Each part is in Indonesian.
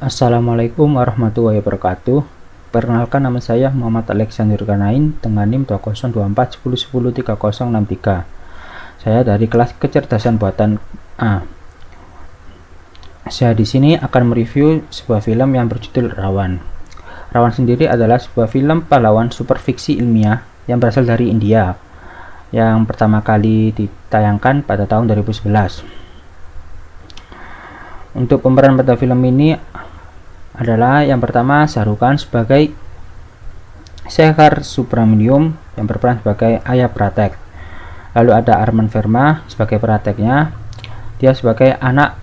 Assalamualaikum warahmatullahi wabarakatuh. Perkenalkan, nama saya Muhammad Alexander Ganain dengan NIM 202410103063. Saya dari kelas kecerdasan buatan A. Saya di sini akan mereview sebuah film yang berjudul Rawan. Rawan sendiri adalah sebuah film pahlawan super fiksi ilmiah yang berasal dari India, yang pertama kali ditayangkan pada tahun 2011. Untuk pemeran pada film ini adalah yang pertama Shah Rukh Khan sebagai Shekhar Subramaniam yang berperan sebagai ayah Pratek. Lalu ada Arman Verma sebagai Prateknya, dia sebagai anak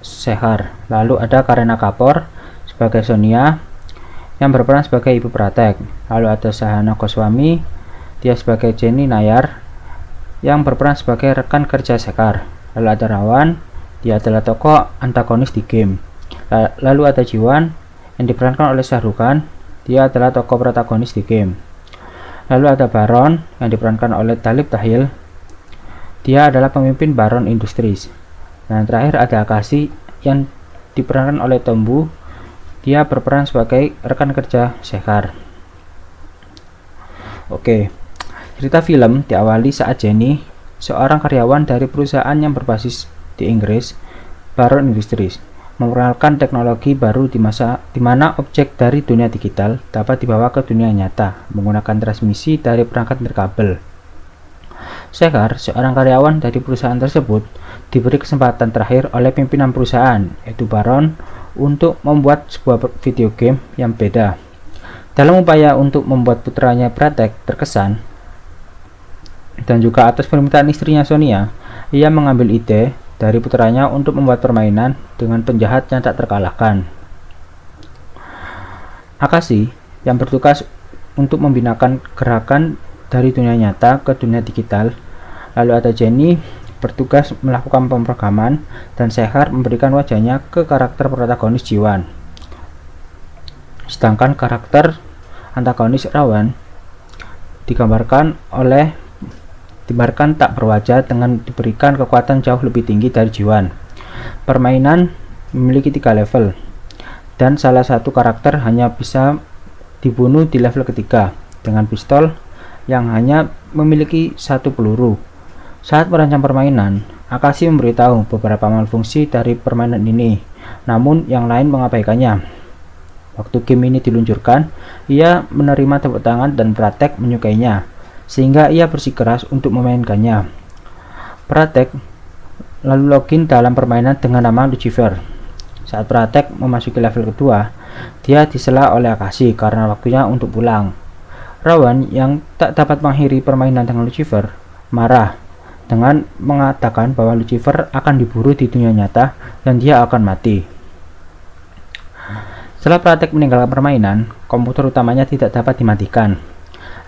Shekhar. Lalu ada Kareena Kapoor sebagai Sonia yang berperan sebagai ibu Pratek. Lalu ada Sahana Goswami, dia sebagai Jenny Nayar yang berperan sebagai rekan kerja Shekhar. Lalu ada Rawan, dia adalah tokoh antagonis di game. Lalu ada Jiwan yang diperankan oleh Shah Rukh Khan, dia adalah tokoh protagonis di game. Lalu ada Baron yang diperankan oleh Talib Tahil, dia adalah pemimpin Baron Industries. Dan terakhir ada Akashi yang diperankan oleh Tombu, dia berperan sebagai rekan kerja Shekhar. Oke, cerita film diawali saat Jenny, seorang karyawan dari perusahaan yang berbasis di Inggris, Baron Industries, memperkenalkan teknologi baru di mana objek dari dunia digital dapat dibawa ke dunia nyata menggunakan transmisi dari perangkat nirkabel. Shekhar, seorang karyawan dari perusahaan tersebut, diberi kesempatan terakhir oleh pimpinan perusahaan, yaitu Baron, untuk membuat sebuah video game yang beda. Dalam upaya untuk membuat putranya Pratek terkesan, dan juga atas permintaan istrinya Sonia, ia mengambil ide dari putranya untuk membuat permainan dengan penjahat yang tak terkalahkan. Akashi yang bertugas untuk membinakan gerakan dari dunia nyata ke dunia digital. Lalu ada Jenny bertugas melakukan pemrograman, dan Shekhar memberikan wajahnya ke karakter protagonis Jiwan. Sedangkan karakter antagonis Rawan digambarkan tak berwajah dengan diberikan kekuatan jauh lebih tinggi dari Jiwan. Permainan memiliki 3 level, dan salah satu karakter hanya bisa dibunuh di level ketiga dengan pistol yang hanya memiliki 1 peluru. Saat merancang permainan, Akashi memberitahu beberapa malfungsi dari permainan ini, namun yang lain mengabaikannya. Waktu game ini diluncurkan, ia menerima tepuk tangan dan Pratek menyukainya, sehingga ia bersikeras untuk memainkannya. Pratek lalu login dalam permainan dengan nama Lucifer. Saat Pratek memasuki level kedua, dia disela oleh Akashi karena waktunya untuk pulang. Rawan yang tak dapat mengakhiri permainan dengan Lucifer marah dengan mengatakan bahwa Lucifer akan diburu di dunia nyata dan dia akan mati. Setelah Pratek meninggalkan permainan, komputer utamanya tidak dapat dimatikan.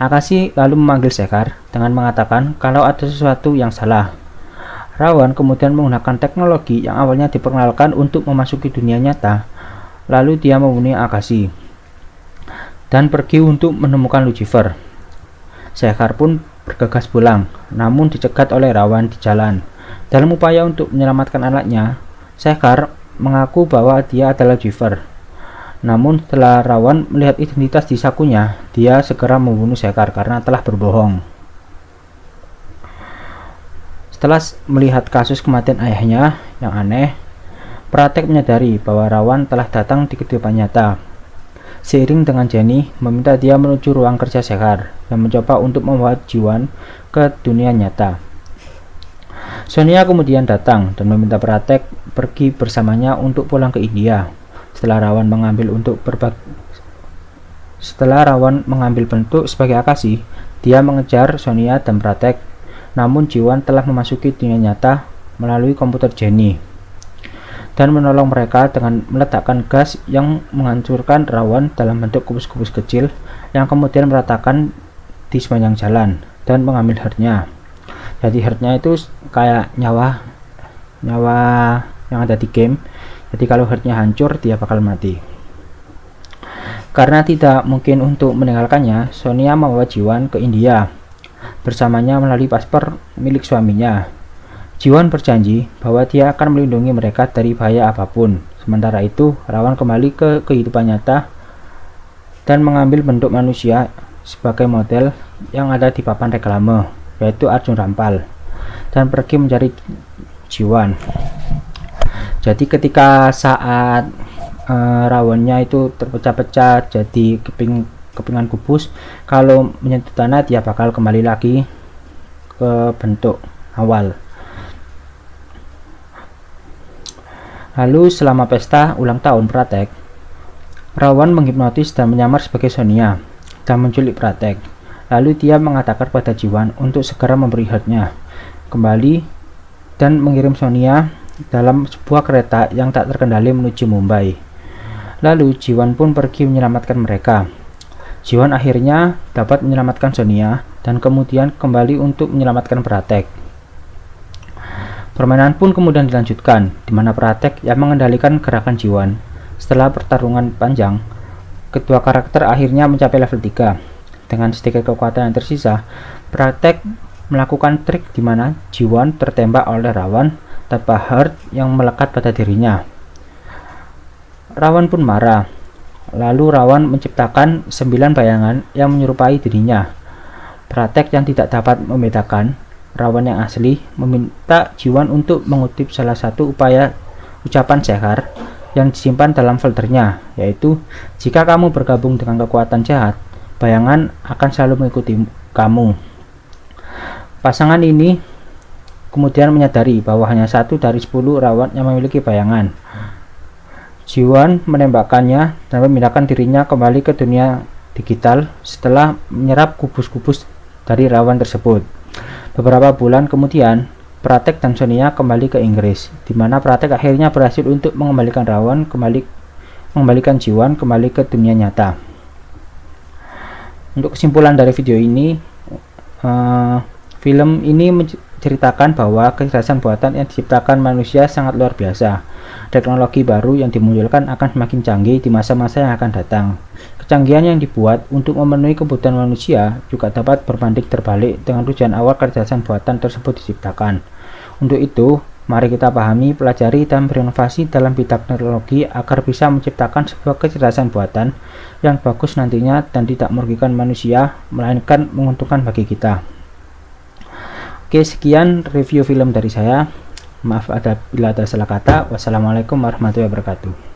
Akashi lalu memanggil Shekhar dengan mengatakan kalau ada sesuatu yang salah. Rawan kemudian menggunakan teknologi yang awalnya diperkenalkan untuk memasuki dunia nyata. Lalu dia membunuh Akashi dan pergi untuk menemukan Lucifer. Shekhar pun bergegas pulang, namun dicegat oleh Rawan di jalan. Dalam upaya untuk menyelamatkan anaknya, Shekhar mengaku bahwa dia adalah Lucifer. Namun setelah Rawan melihat identitas di sakunya, dia segera membunuh Shekhar karena telah berbohong. Setelah melihat kasus kematian ayahnya yang aneh, Pratek menyadari bahwa Rawan telah datang di kehidupan nyata. Seiring dengan Jenny meminta dia menuju ruang kerja Shekhar dan mencoba untuk membawa Jiwan ke dunia nyata. Sonia kemudian datang dan meminta Pratek pergi bersamanya untuk pulang ke India. Setelah Rawan mengambil bentuk sebagai Akashi, dia mengejar Sonia dan Pratek, namun Jiwan telah memasuki dunia nyata melalui komputer Jenny dan menolong mereka dengan meletakkan gas yang menghancurkan Rawan dalam bentuk kubus-kubus kecil yang kemudian meratakan di sepanjang jalan dan mengambil heartnya. Jadi heartnya itu kayak nyawa yang ada di game. Jadi kalau heartnya hancur, dia bakal mati. Karena tidak mungkin untuk meninggalkannya, Sonia membawa Jiwan ke India bersamanya melalui paspor milik suaminya. Jiwan berjanji bahwa dia akan melindungi mereka dari bahaya apapun Sementara itu, Rawan kembali ke kehidupan nyata dan mengambil bentuk manusia sebagai model yang ada di papan reklame, yaitu Arjun Rampal, dan pergi mencari Jiwan. Jadi ketika saat Rawannya itu terpecah-pecah jadi kepingan kubus, kalau menyentuh tanah dia bakal kembali lagi ke bentuk awal. Lalu selama pesta ulang tahun Pratek, Rawan menghipnotis dan menyamar sebagai Sonia dan menculik Pratek. Lalu dia mengatakan pada Jiwan untuk segera memberi hardnya kembali dan mengirim Sonia dalam sebuah kereta yang tak terkendali menuju Mumbai. Lalu Jiwan pun pergi menyelamatkan mereka. Jiwan akhirnya dapat menyelamatkan Sonia dan kemudian kembali untuk menyelamatkan Pratek. Permainan pun kemudian dilanjutkan, di mana Pratek yang mengendalikan gerakan Jiwan. Setelah pertarungan panjang, kedua karakter akhirnya mencapai level 3. Dengan sedikit kekuatan yang tersisa, Pratek melakukan trik di mana Jiwan tertembak oleh Rawan tanpa hard yang melekat pada dirinya. Rawan pun marah. Lalu Rawan menciptakan 9 bayangan yang menyerupai dirinya. Pratek yang tidak dapat membedakan Rawan yang asli meminta Jiwan untuk mengutip salah satu ucapan Sekar yang disimpan dalam foldernya, yaitu jika kamu bergabung dengan kekuatan jahat, bayangan akan selalu mengikuti kamu. Pasangan ini kemudian menyadari bahwa hanya 1 dari 10 Rawan yang memiliki bayangan. Jiwan menembakkannya dan memindahkan dirinya kembali ke dunia digital setelah menyerap kubus-kubus dari Rawan tersebut. Beberapa bulan kemudian, Pratek dan Sonia kembali ke Inggris, di mana Pratek akhirnya berhasil untuk mengembalikan Jiwan kembali ke dunia nyata. Untuk kesimpulan dari video ini, film ini menceritakan bahwa kecerdasan buatan yang diciptakan manusia sangat luar biasa. Teknologi baru yang dimunculkan akan semakin canggih di masa-masa yang akan datang. Kecanggihan yang dibuat untuk memenuhi kebutuhan manusia juga dapat berbanding terbalik dengan tujuan awal kecerdasan buatan tersebut diciptakan. Untuk itu, mari kita pahami, pelajari, dan berinovasi dalam bidang teknologi agar bisa menciptakan sebuah kecerdasan buatan yang bagus nantinya dan tidak merugikan manusia, melainkan menguntungkan bagi kita. Oke, sekian review film dari saya. Maaf bila ada salah kata. Wassalamualaikum warahmatullahi wabarakatuh.